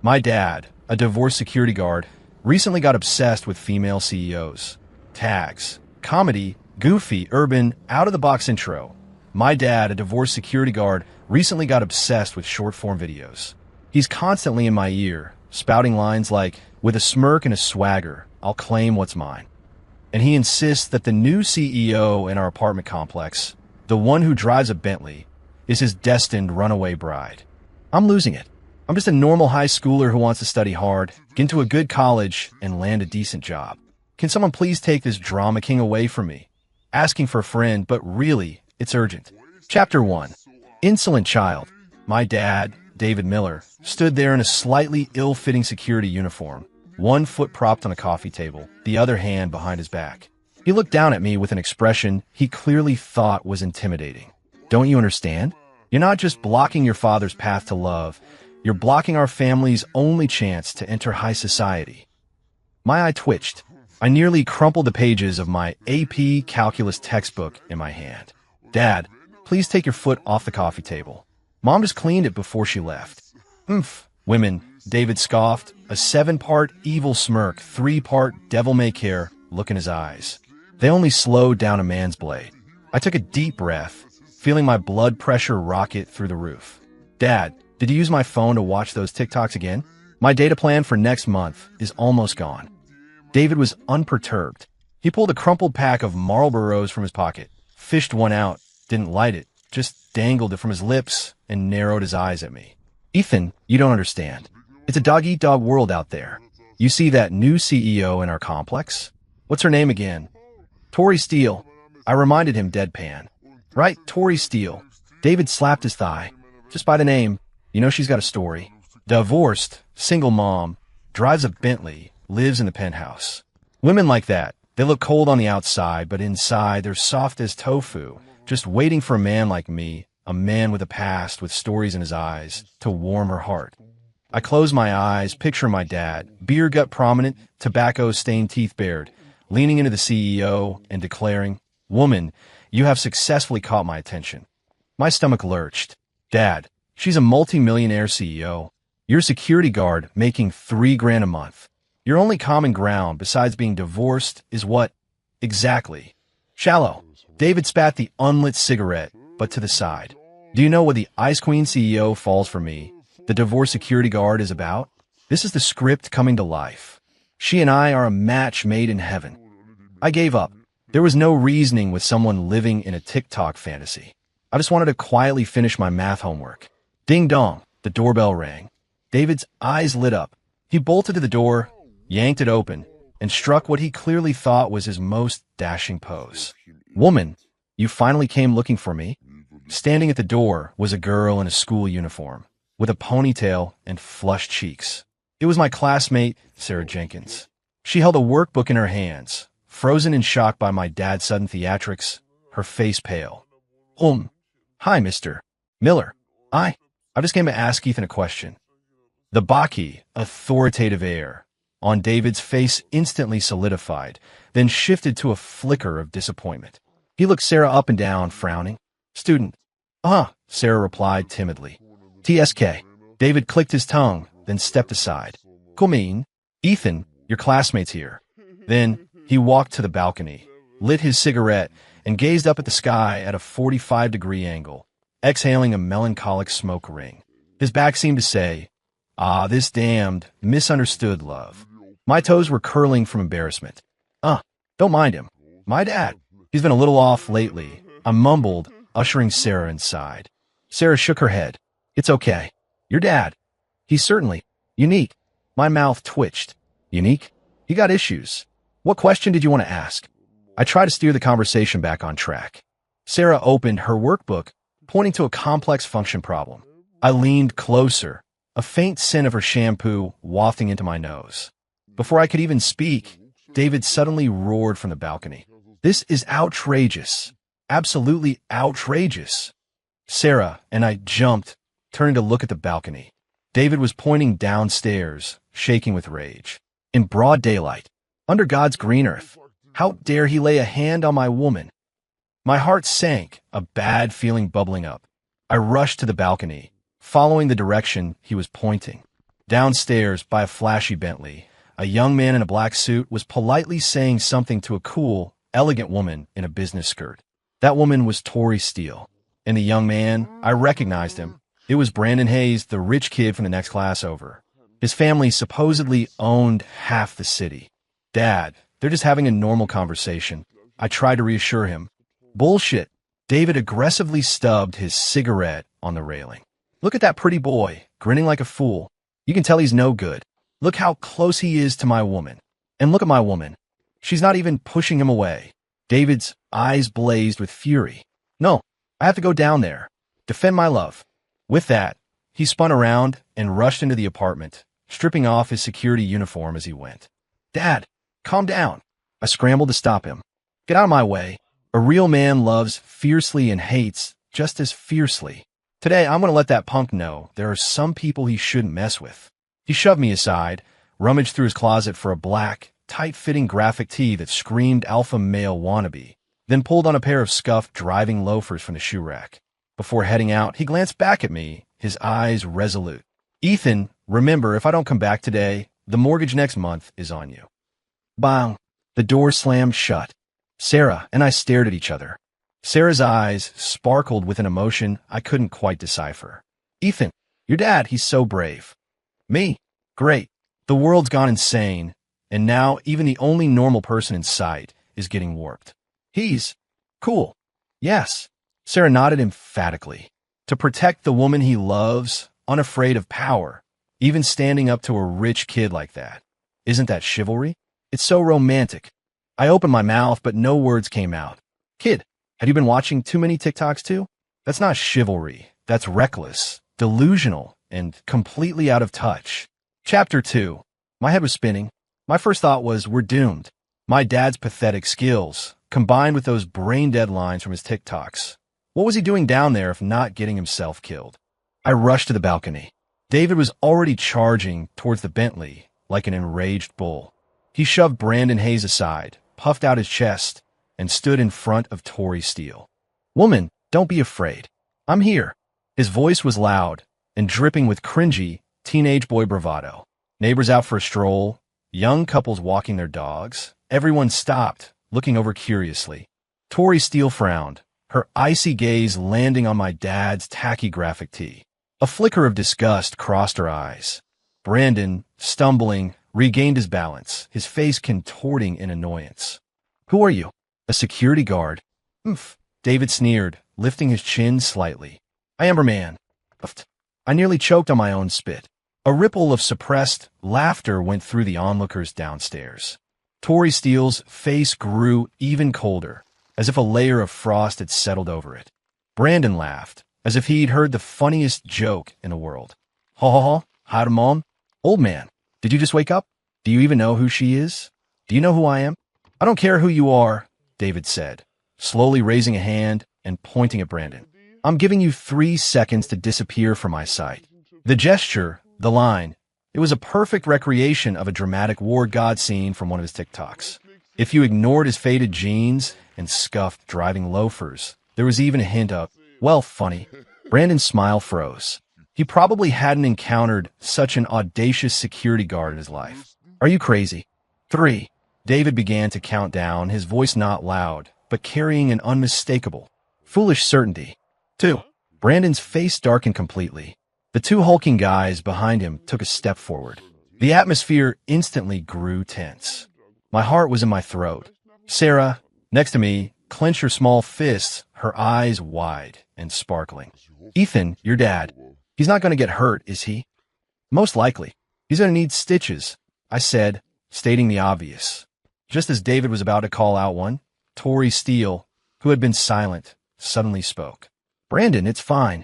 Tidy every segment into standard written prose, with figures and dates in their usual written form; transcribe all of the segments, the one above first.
My dad, a divorced security guard, recently got obsessed with female CEOs. Tags, comedy, goofy, urban, out-of-the-box intro. My dad, a divorced security guard, recently got obsessed with short-form videos. He's constantly in my ear, spouting lines like, with a smirk and a swagger, I'll claim what's mine. And he insists that the new CEO in our apartment complex, the one who drives a Bentley, is his destined runaway bride. I'm losing it. I'm just a normal high schooler who wants to study hard, get into a good college, and land a decent job. Can someone please take this drama king away from me? Asking for a friend, but really, it's urgent. Chapter 1. Insolent Child. My dad, David Miller, stood there in a slightly ill-fitting security uniform, one foot propped on a coffee table, the other hand behind his back. He looked down at me with an expression he clearly thought was intimidating. Don't you understand? You're not just blocking your father's path to love, you're blocking our family's only chance to enter high society. My eye twitched. I nearly crumpled the pages of my AP Calculus textbook in my hand. Dad, please take your foot off the coffee table. Mom just cleaned it before she left. Oomph. Women, David scoffed, a 7-part evil smirk, 3-part devil-may-care look in his eyes. They only slowed down a man's blade. I took a deep breath, feeling my blood pressure rocket through the roof. Dad, did you use my phone to watch those TikToks again? My data plan for next month is almost gone. David was unperturbed. He pulled a crumpled pack of Marlboros from his pocket, fished one out, didn't light it, just dangled it from his lips and narrowed his eyes at me. Ethan, you don't understand. It's a dog-eat-dog world out there. You see that new CEO in our complex? What's her name again? Tori Steele. I reminded him deadpan. Right, Tori Steele. David slapped his thigh. Just by the name, you know she's got a story. Divorced, single mom, drives a Bentley, lives in the penthouse. Women like that, they look cold on the outside, but inside they're soft as tofu, just waiting for a man like me, a man with a past, with stories in his eyes, to warm her heart. I closed my eyes, picturing my dad, beer gut prominent, tobacco-stained teeth bared, leaning into the CEO and declaring, "Woman, you have successfully caught my attention." My stomach lurched. Dad, she's a multi-millionaire CEO. You're a security guard making $3,000 a month. Your only common ground besides being divorced is what? Exactly. Shallow. David spat the unlit cigarette, but to the side. Do you know what the Ice Queen CEO falls for me, the divorced security guard, is about? This is the script coming to life. She and I are a match made in heaven. I gave up. There was no reasoning with someone living in a TikTok fantasy. I just wanted to quietly finish my math homework. Ding dong, the doorbell rang. David's eyes lit up. He bolted to the door, yanked it open, and struck what he clearly thought was his most dashing pose. Woman, you finally came looking for me? Standing at the door was a girl in a school uniform, with a ponytail and flushed cheeks. It was my classmate, Sarah Jenkins. She held a workbook in her hands, frozen in shock by my dad's sudden theatrics, her face pale. Hi, Mr. Miller. I just came to ask Ethan a question. The Baki, authoritative air on David's face instantly solidified, then shifted to a flicker of disappointment. He looked Sarah up and down, frowning. Student. Sarah replied timidly. TSK. David clicked his tongue, then stepped aside. Comin. Ethan, your classmate's here. Then he walked to the balcony, lit his cigarette, and gazed up at the sky at a 45-degree angle, exhaling a melancholic smoke ring. His back seemed to say, this damned, misunderstood love. My toes were curling from embarrassment. Don't mind him. My dad. He's been a little off lately. I mumbled, ushering Sarah inside. Sarah shook her head. It's okay. Your dad. He's certainly unique. My mouth twitched. Unique? He got issues. What question did you want to ask? I tried to steer the conversation back on track. Sarah opened her workbook, pointing to a complex function problem. I leaned closer, a faint scent of her shampoo wafting into my nose. Before I could even speak, David suddenly roared from the balcony. This is outrageous. Absolutely outrageous. Sarah and I jumped, turning to look at the balcony. David was pointing downstairs, shaking with rage. In broad daylight, under God's green earth, how dare he lay a hand on my woman? My heart sank, a bad feeling bubbling up. I rushed to the balcony, following the direction he was pointing. Downstairs, by a flashy Bentley, a young man in a black suit was politely saying something to a cool, elegant woman in a business skirt. That woman was Tori Steele. And the young man, I recognized him. It was Brandon Hayes, the rich kid from the next class over. His family supposedly owned half the city. Dad, they're just having a normal conversation. I tried to reassure him. Bullshit. David aggressively stubbed his cigarette on the railing. Look at that pretty boy, grinning like a fool. You can tell he's no good. Look how close he is to my woman. And look at my woman. She's not even pushing him away. David's eyes blazed with fury. No, I have to go down there. Defend my love. With that, he spun around and rushed into the apartment, stripping off his security uniform as he went. Dad, calm down. I scrambled to stop him. Get out of my way. A real man loves fiercely and hates just as fiercely. Today, I'm going to let that punk know there are some people he shouldn't mess with. He shoved me aside, rummaged through his closet for a black, tight-fitting graphic tee that screamed alpha male wannabe, then pulled on a pair of scuffed driving loafers from the shoe rack. Before heading out, he glanced back at me, his eyes resolute. Ethan, remember, if I don't come back today, the mortgage next month is on you. Bang! The door slammed shut. Sarah and I stared at each other. Sarah's eyes sparkled with an emotion I couldn't quite decipher. Ethan, your dad, he's so brave. Me? Great. The world's gone insane, and now even the only normal person in sight is getting warped. He's cool. Yes. Sarah nodded emphatically. To protect the woman he loves, unafraid of power, even standing up to a rich kid like that. Isn't that chivalry? It's so romantic. I opened my mouth, but no words came out. Kid, have you been watching too many TikToks too? That's not chivalry. That's reckless, delusional, and completely out of touch. Chapter 2. My head was spinning. My first thought was, we're doomed. My dad's pathetic skills, combined with those brain-dead lines from his TikToks. What was he doing down there if not getting himself killed? I rushed to the balcony. David was already charging towards the Bentley like an enraged bull. He shoved Brandon Hayes aside, puffed out his chest, and stood in front of Tori Steele. Woman, don't be afraid. I'm here. His voice was loud and dripping with cringy, teenage boy bravado. Neighbors out for a stroll, young couples walking their dogs. Everyone stopped, looking over curiously. Tori Steele frowned, her icy gaze landing on my dad's tacky graphic tee. A flicker of disgust crossed her eyes. Brandon, stumbling, regained his balance, his face contorting in annoyance. Who are you? A security guard. Oomph. David sneered, lifting his chin slightly. I am her man. I nearly choked on my own spit. A ripple of suppressed laughter went through the onlookers downstairs. Tori Steele's face grew even colder, as if a layer of frost had settled over it. Brandon laughed, as if he'd heard the funniest joke in the world. Ha ha ha, hi mom. Old man, did you just wake up? Do you even know who she is? Do you know who I am? I don't care who you are, David said, slowly raising a hand and pointing at Brandon. I'm giving you 3 seconds to disappear from my sight. The gesture, the line, it was a perfect recreation of a dramatic war god scene from one of his TikToks. If you ignored his faded jeans and scuffed driving loafers, there was even a hint of, well, funny. Brandon's smile froze. He probably hadn't encountered such an audacious security guard in his life. Are you crazy? 3. David began to count down, his voice not loud, but carrying an unmistakable, foolish certainty. 2. Brandon's face darkened completely. The 2 hulking guys behind him took a step forward. The atmosphere instantly grew tense. My heart was in my throat. Sarah, next to me, clenched her small fists, her eyes wide and sparkling. Ethan, your dad, he's not going to get hurt, is he? Most likely. He's going to need stitches, I said, stating the obvious. Just as David was about to call out one, Tori Steele, who had been silent, suddenly spoke. Brandon, it's fine.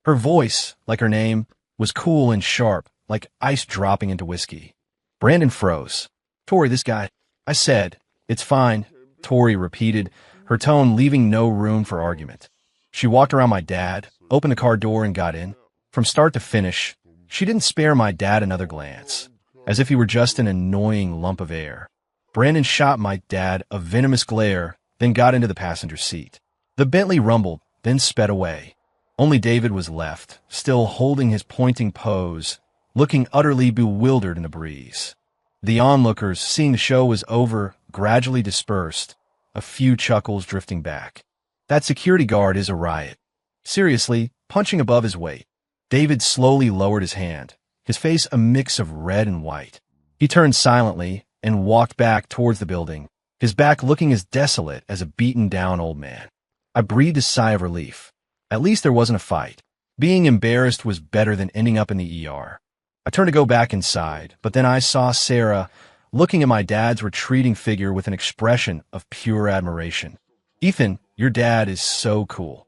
Her voice, like her name, was cool and sharp, like ice dropping into whiskey. Brandon froze. Tori, this guy. I said, it's fine, Tori repeated, her tone leaving no room for argument. She walked around my dad, opened the car door and got in. From start to finish, she didn't spare my dad another glance, as if he were just an annoying lump of air. Brandon shot my dad a venomous glare, then got into the passenger seat. The Bentley rumbled, then sped away. Only David was left, still holding his pointing pose, looking utterly bewildered in the breeze. The onlookers, seeing the show was over, gradually dispersed, a few chuckles drifting back. That security guard is a riot. Seriously, punching above his weight. David slowly lowered his hand, his face a mix of red and white. He turned silently and walked back towards the building, his back looking as desolate as a beaten-down old man. I breathed a sigh of relief. At least there wasn't a fight. Being embarrassed was better than ending up in the ER. I turned to go back inside, but then I saw Sarah looking at my dad's retreating figure with an expression of pure admiration. "Ethan, your dad is so cool."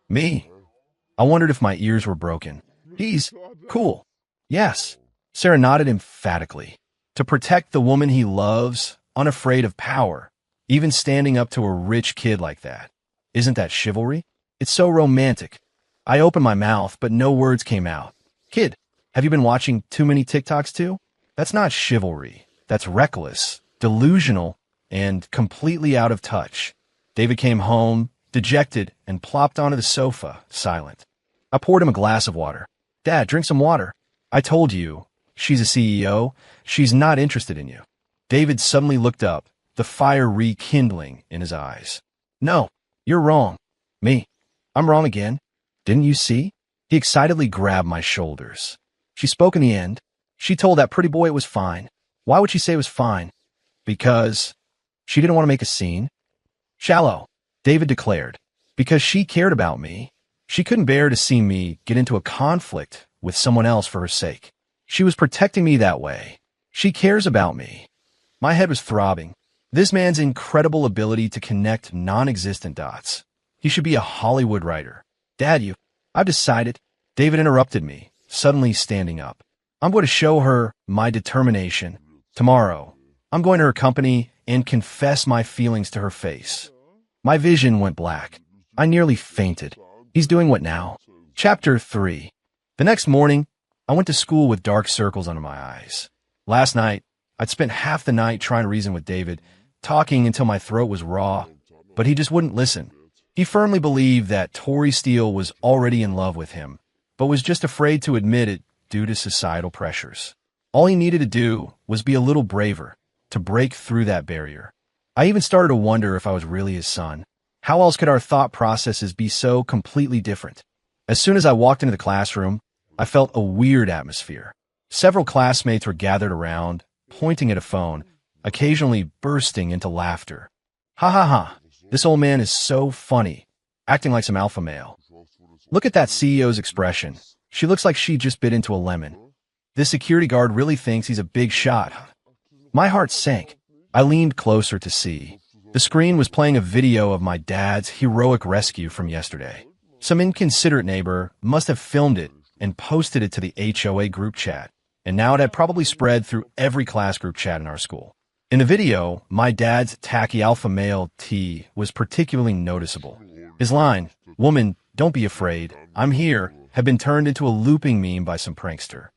"Me?" I wondered if my ears were broken. "He's cool." "Yes." Sarah nodded emphatically. To protect the woman he loves, unafraid of power, even standing up to a rich kid like that. Isn't that chivalry? It's so romantic. I opened my mouth, but no words came out. "Kid, have you been watching too many TikToks too?" That's not chivalry. That's reckless, delusional, and completely out of touch. David came home, dejected, and plopped onto the sofa, silent. I poured him a glass of water. "Dad, drink some water. I told you, she's a CEO. She's not interested in you." David suddenly looked up, the fire rekindling in his eyes. "No, you're wrong." "Me? I'm wrong again? Didn't you see?" He excitedly grabbed my shoulders. "She spoke in the end. She told that pretty boy it was fine." "Why would she say it was fine?" "Because she didn't want to make a scene." "Shallow," David declared. "Because she cared about me. She couldn't bear to see me get into a conflict with someone else for her sake. She was protecting me that way. She cares about me." My head was throbbing. This man's incredible ability to connect non-existent dots. He should be a Hollywood writer. "Dad, I've decided." David interrupted me, suddenly standing up. "I'm going to show her my determination. Tomorrow, I'm going to her company and confess my feelings to her face." My vision went black. I nearly fainted. He's doing what now? Chapter 3. The next morning, I went to school with dark circles under my eyes. Last night, I'd spent half the night trying to reason with David, talking until my throat was raw, but he just wouldn't listen. He firmly believed that Tori Steele was already in love with him, but was just afraid to admit it due to societal pressures. All he needed to do was be a little braver, to break through that barrier. I even started to wonder if I was really his son. How else could our thought processes be so completely different? As soon as I walked into the classroom, I felt a weird atmosphere. Several classmates were gathered around, pointing at a phone, occasionally bursting into laughter. "Ha ha ha, this old man is so funny," acting like some alpha male. "Look at that CEO's expression. She looks like she just bit into a lemon. This security guard really thinks he's a big shot." My heart sank. I leaned closer to see. The screen was playing a video of my dad's heroic rescue from yesterday. Some inconsiderate neighbor must have filmed it and posted it to the HOA group chat, and now it had probably spread through every class group chat in our school. In the video, my dad's tacky alpha male T was particularly noticeable. His line, "Woman, don't be afraid, I'm here," had been turned into a looping meme by some prankster.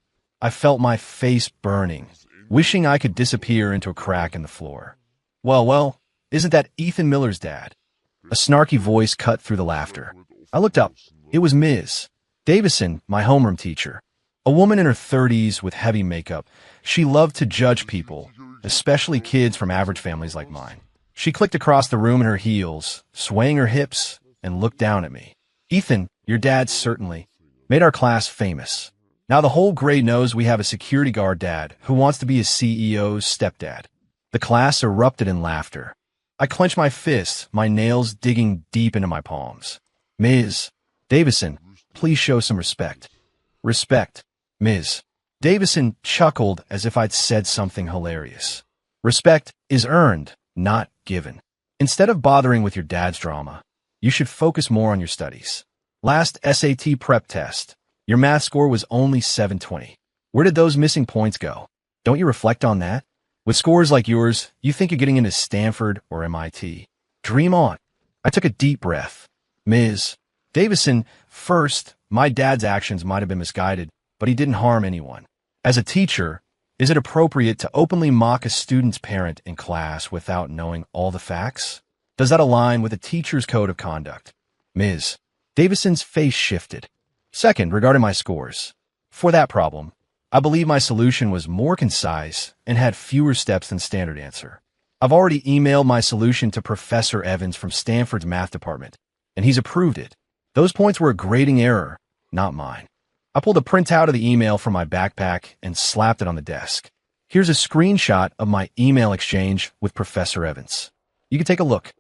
I felt my face burning, wishing I could disappear into a crack in the floor. Well, isn't that Ethan Miller's dad?" A snarky voice cut through the laughter. I looked up. It was Ms. Davison, my homeroom teacher. A woman in her 30s with heavy makeup. She loved to judge people, especially kids from average families like mine. She clicked across the room in her heels, swaying her hips, and looked down at me. "Ethan, your dad certainly made our class famous. Now the whole grade knows we have a security guard dad who wants to be a CEO's stepdad." The class erupted in laughter. I clenched my fists, my nails digging deep into my palms. "Ms. Davison, please show some respect." "Respect, Ms." Davison chuckled as if I'd said something hilarious. "Respect is earned, not given. Instead of bothering with your dad's drama, you should focus more on your studies. Last SAT prep test, your math score was only 720. Where did those missing points go? Don't you reflect on that? With scores like yours, you think you're getting into Stanford or MIT. Dream on." I took a deep breath. "Ms. Davison, first, my dad's actions might have been misguided, but he didn't harm anyone. As a teacher, is it appropriate to openly mock a student's parent in class without knowing all the facts? Does that align with a teacher's code of conduct?" Ms. Davison's face shifted. "Second, regarding my scores. For that problem, I believe my solution was more concise and had fewer steps than standard answer. I've already emailed my solution to Professor Evans from Stanford's math department, and he's approved it. Those points were a grading error, not mine. I pulled a printout of the email from my backpack and slapped it on the desk. Here's a screenshot of my email exchange with Professor Evans. You can take a look.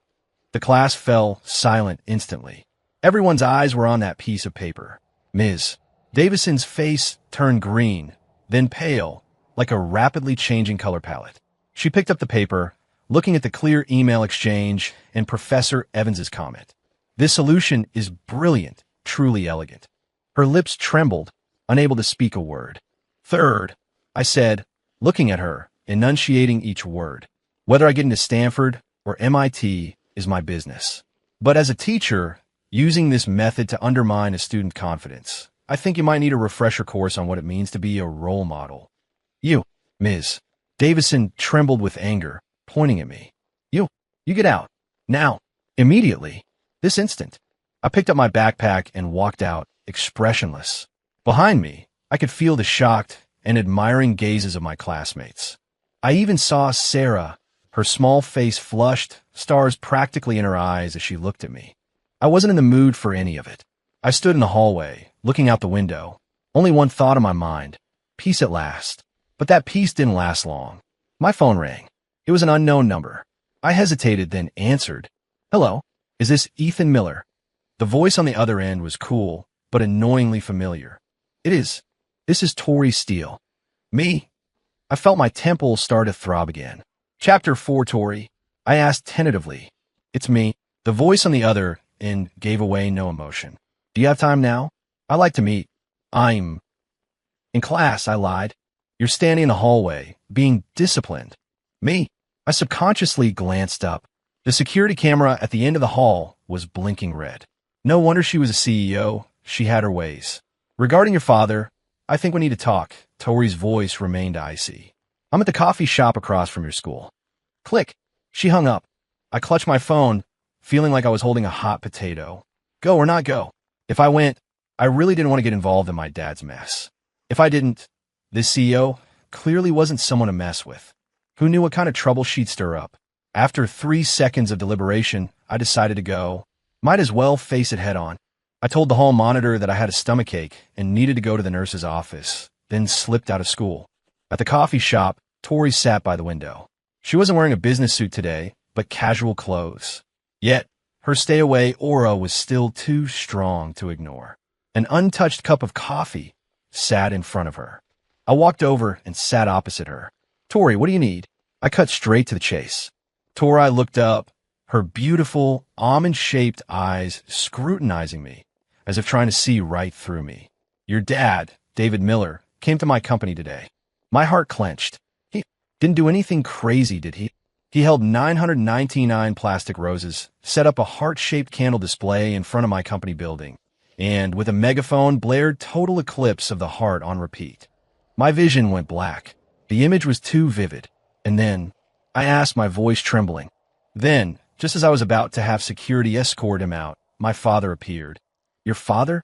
The class fell silent instantly. Everyone's eyes were on that piece of paper. Ms. Davison's face turned green, then pale, like a rapidly changing color palette. She picked up the paper, looking at the clear email exchange and Professor Evans's comment. This solution is brilliant, truly elegant. Her lips trembled, unable to speak a word. Third, I said, looking at her, enunciating each word. Whether I get into Stanford or MIT is my business. But as a teacher, using this method to undermine a student's confidence, I think you might need a refresher course on what it means to be a role model. You, Ms. Davison trembled with anger, pointing at me. You get out. Now. Immediately. This instant. I picked up my backpack and walked out, expressionless. Behind me, I could feel the shocked and admiring gazes of my classmates. I even saw Sarah, her small face flushed, stars practically in her eyes as she looked at me. I wasn't in the mood for any of it. I stood in the hallway, looking out the window. Only one thought in my mind. Peace at last. But that peace didn't last long. My phone rang. It was an unknown number. I hesitated, then answered. Hello, is this Ethan Miller? The voice on the other end was cool, but annoyingly familiar. It is. This is Tori Steele. Me? I felt my temples start to throb again. Chapter 4, Tori. I asked tentatively. It's me. The voice on the other end gave away no emotion. Do you have time now? I like to meet. I'm in class, I lied. You're standing in the hallway, being disciplined. Me? I subconsciously glanced up. The security camera at the end of the hall was blinking red. No wonder she was a CEO. She had her ways. Regarding your father, I think we need to talk. Tori's voice remained icy. I'm at the coffee shop across from your school. Click. She hung up. I clutched my phone, feeling like I was holding a hot potato. Go or not go. If I went, I really didn't want to get involved in my dad's mess. If I didn't, this CEO clearly wasn't someone to mess with. Who knew what kind of trouble she'd stir up? After 3 seconds of deliberation, I decided to go. Might as well face it head on. I told the hall monitor that I had a stomachache and needed to go to the nurse's office, then slipped out of school. At the coffee shop, Tori sat by the window. She wasn't wearing a business suit today, but casual clothes. Yet, her stay-away aura was still too strong to ignore. An untouched cup of coffee sat in front of her. I walked over and sat opposite her. Tori, what do you need? I cut straight to the chase. Tori looked up, her beautiful, almond-shaped eyes scrutinizing me, as if trying to see right through me. Your dad, David Miller, came to my company today. My heart clenched. He didn't do anything crazy, did he? He held 999 plastic roses, set up a heart-shaped candle display in front of my company building, and with a megaphone blared Total Eclipse of the Heart on repeat. My vision went black. The image was too vivid. And then, I asked, my voice trembling. Then, just as I was about to have security escort him out, my father appeared. Your father?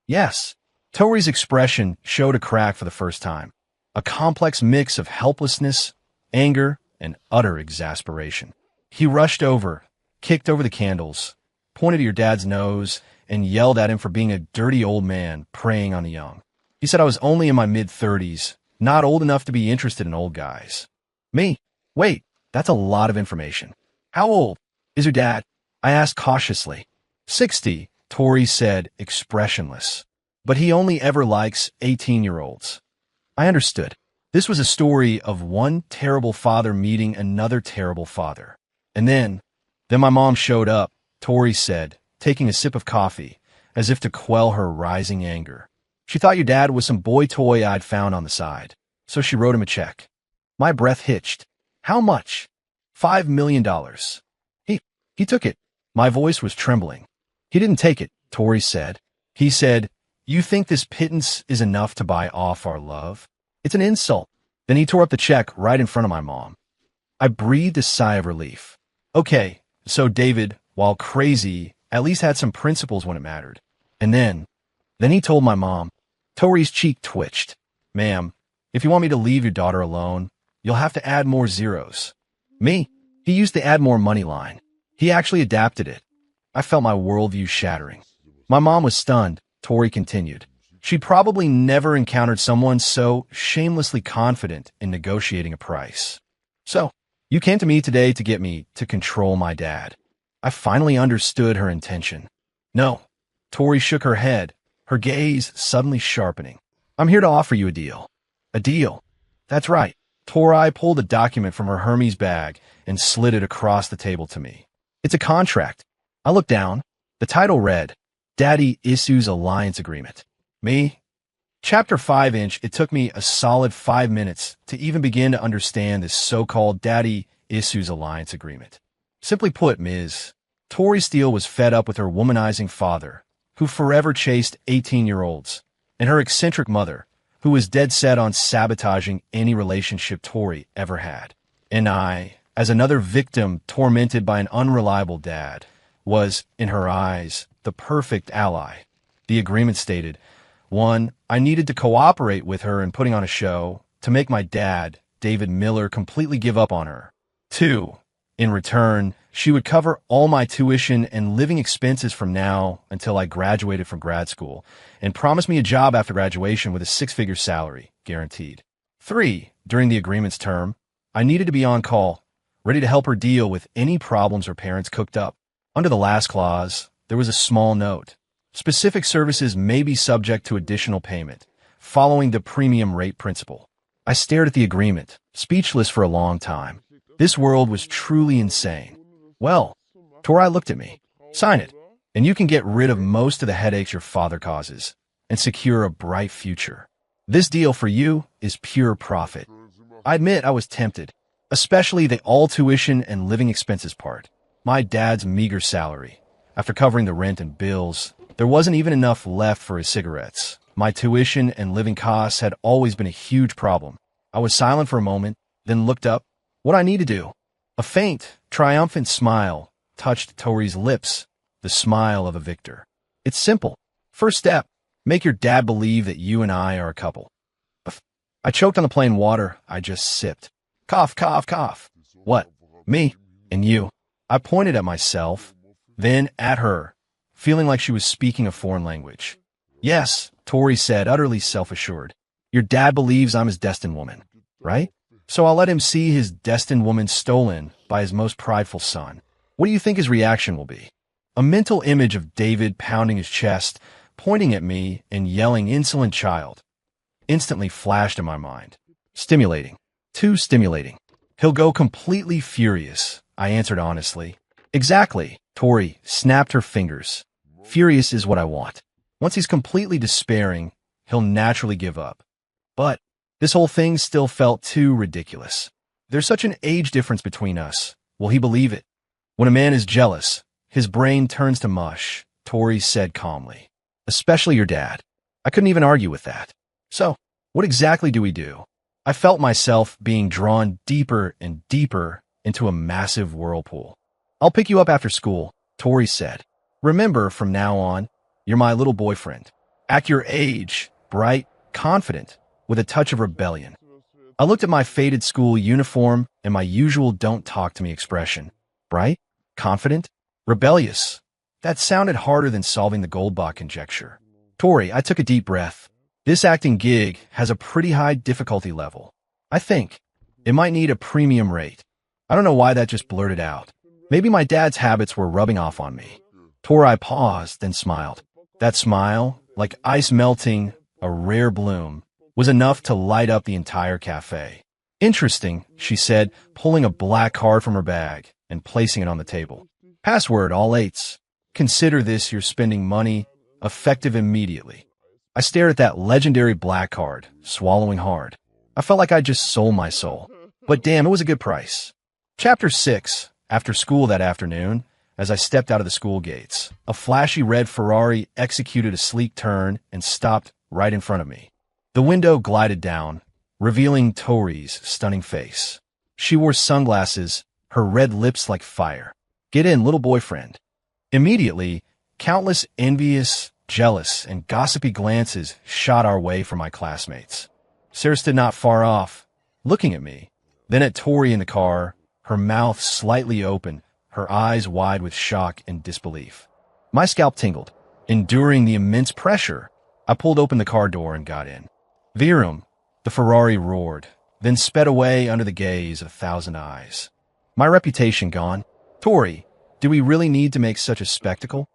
Yes. Tori's expression showed a crack for the first time. A complex mix of helplessness, anger, and utter exasperation. He rushed over, kicked over the candles, pointed at your dad's nose, and yelled at him for being a dirty old man preying on the young. He said I was only in my mid-30s, not old enough to be interested in old guys. Me? Wait, that's a lot of information. How old is your dad? I asked cautiously. 60, Tori said, expressionless. But he only ever likes 18-year-olds. I understood. This was a story of one terrible father meeting another terrible father. And then my mom showed up, Tori said, taking a sip of coffee, as if to quell her rising anger. She thought your dad was some boy toy I'd found on the side, so she wrote him a check. My breath hitched. How much? $5 million. He took it. My voice was trembling. He didn't take it, Tori said. He said, you think this pittance is enough to buy off our love? It's an insult. Then he tore up the check right in front of my mom. I breathed a sigh of relief. Okay, so David, while crazy, at least had some principles when it mattered. And then he told my mom. Tori's cheek twitched. Ma'am, If you want me to leave your daughter alone, you'll have to add more zeros. Me? He used the add more money line. He actually adapted it. I felt my worldview shattering. My mom was stunned, Tori continued. She'd probably never encountered someone so shamelessly confident in negotiating a price. So, you came to me today to get me to control my dad. I finally understood her intention. No. Tori shook her head, her gaze suddenly sharpening. I'm here to offer you a deal. A deal? That's right. Tori pulled a document from her Hermes bag and slid it across the table to me. It's a contract. I looked down. The title read, Daddy Issues Alliance Agreement. Me? Chapter 5-inch, it took me a solid 5 minutes to even begin to understand this so-called Daddy Issues Alliance Agreement. Simply put, Ms. Tori Steele was fed up with her womanizing father, who forever chased 18-year-olds, and her eccentric mother, who was dead set on sabotaging any relationship Tori ever had. And I, as another victim tormented by an unreliable dad, was, in her eyes, the perfect ally. The agreement stated, 1. I needed to cooperate with her in putting on a show to make my dad, David Miller, completely give up on her. 2. In return, she would cover all my tuition and living expenses from now until I graduated from grad school, and promised me a job after graduation with a 6-figure salary, guaranteed. 3. During the agreement's term, I needed to be on call, ready to help her deal with any problems her parents cooked up. Under the last clause, there was a small note. Specific services may be subject to additional payment, following the premium rate principle. I stared at the agreement, speechless for a long time. This world was truly insane. Well, Tori looked at me. Sign it, and you can get rid of most of the headaches your father causes and secure a bright future. This deal for you is pure profit. I admit I was tempted, especially the all-tuition and living expenses part. My dad's meager salary. After covering the rent and bills, there wasn't even enough left for his cigarettes. My tuition and living costs had always been a huge problem. I was silent for a moment, then looked up. What I need to do? A faint, triumphant smile touched Tori's lips, the smile of a victor. It's simple. First step, make your dad believe that you and I are a couple. I choked on the plain water I just sipped. Cough, cough, cough. What? Me? And you? I pointed at myself, then at her, feeling like she was speaking a foreign language. Yes, Tori said, utterly self-assured. Your dad believes I'm his destined woman, right? So I'll let him see his destined woman stolen by his most prideful son. What do you think his reaction will be? A mental image of David pounding his chest, pointing at me, and yelling, "Insolent child," instantly flashed in my mind. Stimulating. Too stimulating. He'll go completely furious, I answered honestly. Exactly, Tori snapped her fingers. Furious is what I want. Once he's completely despairing, he'll naturally give up. But this whole thing still felt too ridiculous. There's such an age difference between us. Will he believe it? When a man is jealous, his brain turns to mush, Tori said calmly. Especially your dad. I couldn't even argue with that. So, what exactly do we do? I felt myself being drawn deeper and deeper into a massive whirlpool. I'll pick you up after school, Tori said. Remember, from now on, you're my little boyfriend. Act your age, bright, confident, with a touch of rebellion. I looked at my faded school uniform and my usual don't talk to me expression. Bright? Confident? Rebellious? That sounded harder than solving the Goldbach conjecture. Tori, I took a deep breath. This acting gig has a pretty high difficulty level. I think it might need a premium rate. I don't know why that just blurted out. Maybe my dad's habits were rubbing off on me. Tori paused, then smiled. That smile, like ice melting a rare bloom, was enough to light up the entire cafe. Interesting, she said, pulling a black card from her bag and placing it on the table. Password, all eights. Consider this your spending money, effective immediately. I stared at that legendary black card, swallowing hard. I felt like I'd just sold my soul. But damn, it was a good price. Chapter 6. After school that afternoon, as I stepped out of the school gates, a flashy red Ferrari executed a sleek turn and stopped right in front of me. The window glided down, revealing Tori's stunning face. She wore sunglasses, her red lips like fire. Get in, little boyfriend. Immediately, countless envious, jealous, and gossipy glances shot our way from my classmates. Sarah stood not far off, looking at me, then at Tori in the car, her mouth slightly open, her eyes wide with shock and disbelief. My scalp tingled. Enduring the immense pressure, I pulled open the car door and got in. Virum, the Ferrari roared, then sped away under the gaze of 1,000 eyes. My reputation gone. Tori, do we really need to make such a spectacle?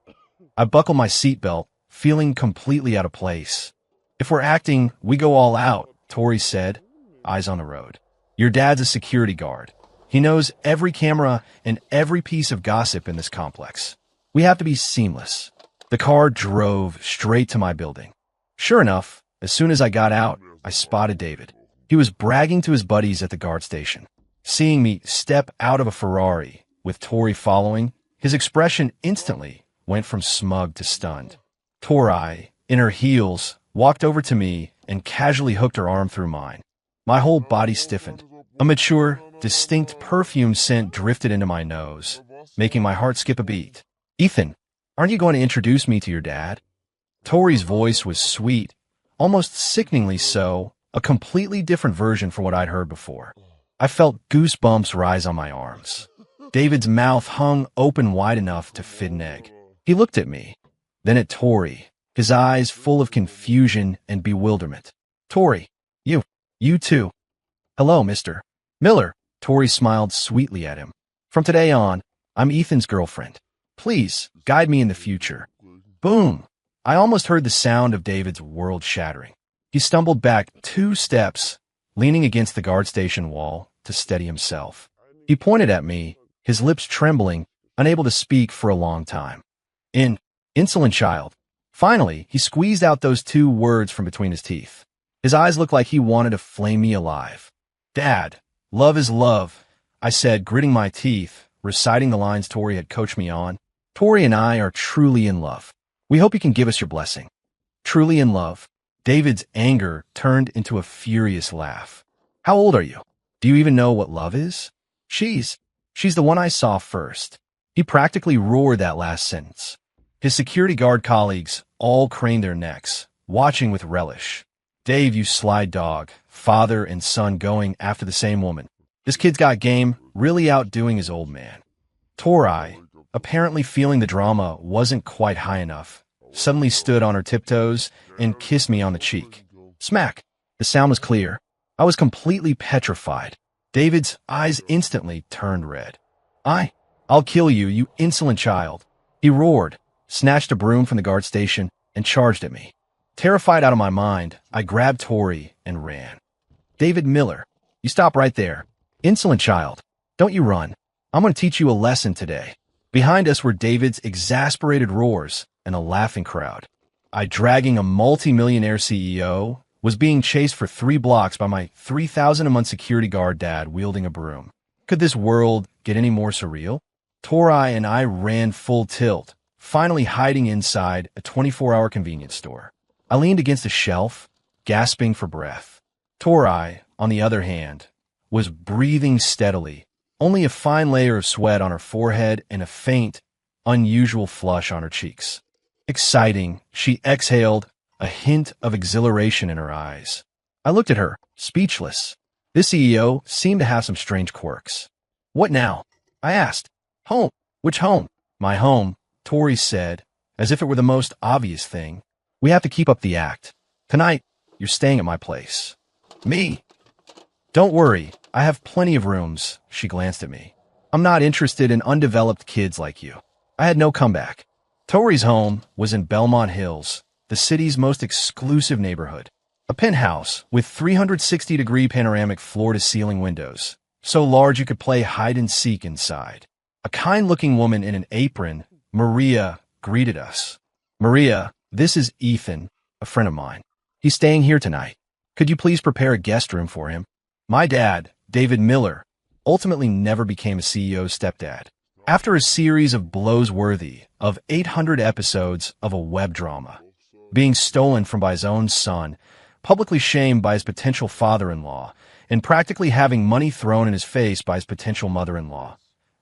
I buckled my seatbelt, feeling completely out of place. If we're acting, we go all out, Tori said, eyes on the road. Your dad's a security guard. He knows every camera and every piece of gossip in this complex. We have to be seamless. The car drove straight to my building. Sure enough, as soon as I got out, I spotted David. He was bragging to his buddies at the guard station. Seeing me step out of a Ferrari, with Tori following, his expression instantly went from smug to stunned. Tori, in her heels, walked over to me and casually hooked her arm through mine. My whole body stiffened. A mature, distinct perfume scent drifted into my nose, making my heart skip a beat. Ethan, aren't you going to introduce me to your dad? Tori's voice was sweet, almost sickeningly so, a completely different version from what I'd heard before. I felt goosebumps rise on my arms. David's mouth hung open wide enough to fit an egg. He looked at me, then at Tori, his eyes full of confusion and bewilderment. Tori, you too. Hello, Mr. Miller. Tori smiled sweetly at him. From today on, I'm Ethan's girlfriend. Please, guide me in the future. Boom! I almost heard the sound of David's world shattering. He stumbled back 2 steps, leaning against the guard station wall to steady himself. He pointed at me, his lips trembling, unable to speak for a long time. Insolent child. Finally, he squeezed out those 2 words from between his teeth. His eyes looked like he wanted to flame me alive. Dad, love is love, I said, gritting my teeth, reciting the lines Tori had coached me on. Tori and I are truly in love. We hope you can give us your blessing. Truly in love. David's anger turned into a furious laugh. How old are you? Do you even know what love is? She's the one I saw first. He practically roared that last sentence. His security guard colleagues all craned their necks, watching with relish. Dave, you sly dog, father and son going after the same woman. This kid's got game, really outdoing his old man. Tori, apparently feeling the drama wasn't quite high enough, suddenly stood on her tiptoes and kissed me on the cheek. Smack! The sound was clear. I was completely petrified. David's eyes instantly turned red. I'll kill you, you insolent child. He roared, snatched a broom from the guard station, and charged at me. Terrified out of my mind, I grabbed Tori and ran. David Miller, you stop right there. Insolent child, don't you run. I'm going to teach you a lesson today. Behind us were David's exasperated roars and a laughing crowd. I, dragging a multi-millionaire CEO, was being chased for 3 blocks by my $3,000 a month security guard dad wielding a broom. Could this world get any more surreal? Tori and I ran full tilt, finally hiding inside a 24-hour convenience store. I leaned against a shelf, gasping for breath. Tori, on the other hand, was breathing steadily, only a fine layer of sweat on her forehead and a faint, unusual flush on her cheeks. Exciting, she exhaled, a hint of exhilaration in her eyes. I looked at her, speechless. This CEO seemed to have some strange quirks. What now? I asked. Home. Which home? My home, Tori said, as if it were the most obvious thing. We have to keep up the act. Tonight, you're staying at my place. Me? Don't worry, I have plenty of rooms, she glanced at me. I'm not interested in undeveloped kids like you. I had no comeback. Tori's home was in Belmont Hills, the city's most exclusive neighborhood. A penthouse with 360-degree panoramic floor-to-ceiling windows, so large you could play hide-and-seek inside. A kind-looking woman in an apron, Maria, greeted us. Maria, this is Ethan, a friend of mine. He's staying here tonight. Could you please prepare a guest room for him? My dad, David Miller, ultimately never became a CEO's stepdad. After a series of blows worthy of 800 episodes of a web drama, being stolen from by his own son, publicly shamed by his potential father-in-law, and practically having money thrown in his face by his potential mother-in-law,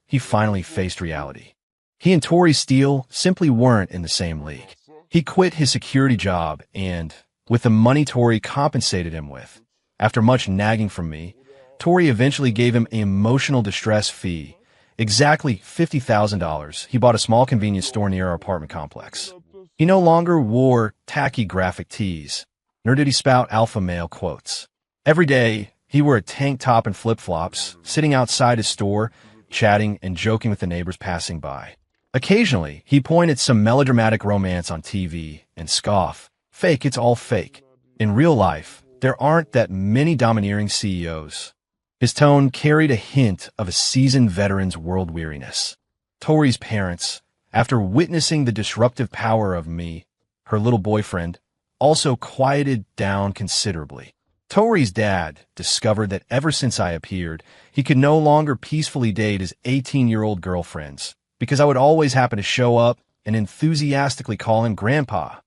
he finally faced reality. He and Tori Steele simply weren't in the same league. He quit his security job and, with the money Tori compensated him with, After much nagging from me, Tori eventually gave him an emotional distress fee. Exactly $50,000. He bought a small convenience store near our apartment complex. He no longer wore tacky graphic tees, nor did he spout alpha male quotes. Every day, he wore a tank top and flip-flops, sitting outside his store, chatting and joking with the neighbors passing by. Occasionally, he pointed some melodramatic romance on TV and scoff. Fake, it's all fake. In real life, there aren't that many domineering CEOs. His tone carried a hint of a seasoned veteran's world weariness. Tori's parents, after witnessing the disruptive power of me, her little boyfriend, also quieted down considerably. Tori's dad discovered that ever since I appeared, he could no longer peacefully date his 18-year-old girlfriends, because I would always happen to show up and enthusiastically call him Grandpa.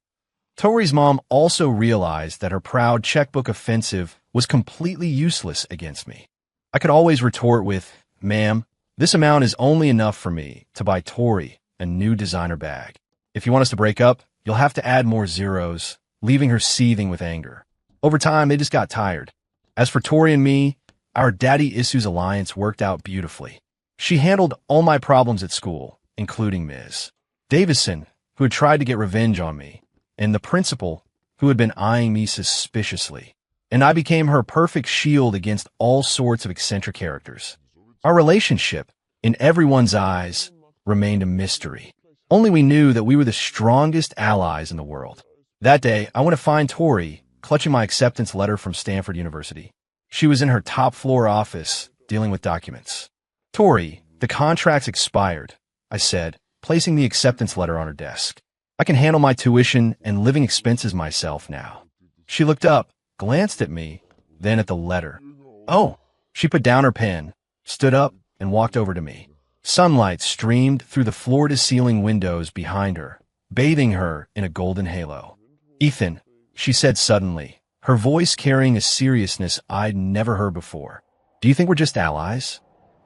Tori's mom also realized that her proud checkbook offensive was completely useless against me. I could always retort with, "Ma'am, this amount is only enough for me to buy Tori a new designer bag. If you want us to break up, you'll have to add more zeros," leaving her seething with anger. Over time, they just got tired. As for Tori and me, our daddy issues alliance worked out beautifully. She handled all my problems at school, including Ms. Davison, who had tried to get revenge on me, and the principal, who had been eyeing me suspiciously. And I became her perfect shield against all sorts of eccentric characters. Our relationship, in everyone's eyes, remained a mystery. Only we knew that we were the strongest allies in the world. That day, I went to find Tori, clutching my acceptance letter from Stanford University. She was in her top-floor office, dealing with documents. "Tori, the contract's expired," I said, placing the acceptance letter on her desk. "I can handle my tuition and living expenses myself now." She looked up, glanced at me, then at the letter. "Oh." She put down her pen, stood up, and walked over to me. Sunlight streamed through the floor-to-ceiling windows behind her, bathing her in a golden halo. "Ethan," she said suddenly, her voice carrying a seriousness I'd never heard before. "Do you think we're just allies?"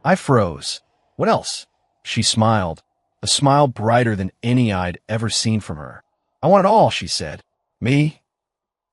I froze. "What else?" She smiled, a smile brighter than any I'd ever seen from her. "I want it all," she said. "Me?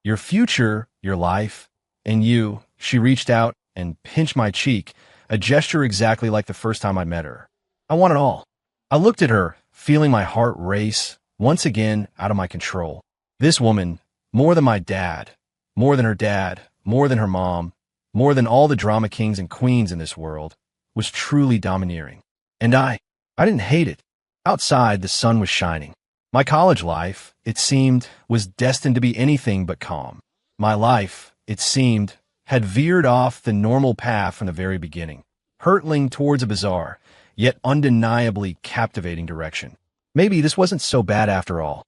Your future, your life, and you." She reached out and pinched my cheek, a gesture exactly like the first time I met her. "I want it all." I looked at her, feeling my heart race, once again out of my control. This woman, more than my dad, more than her dad, more than her mom, more than all the drama kings and queens in this world, was truly domineering. And I didn't hate it. Outside, the sun was shining. My college life, it seemed, was destined to be anything but calm. My life, it seemed, had veered off the normal path from the very beginning, hurtling towards a bizarre, yet undeniably captivating direction. Maybe this wasn't so bad after all.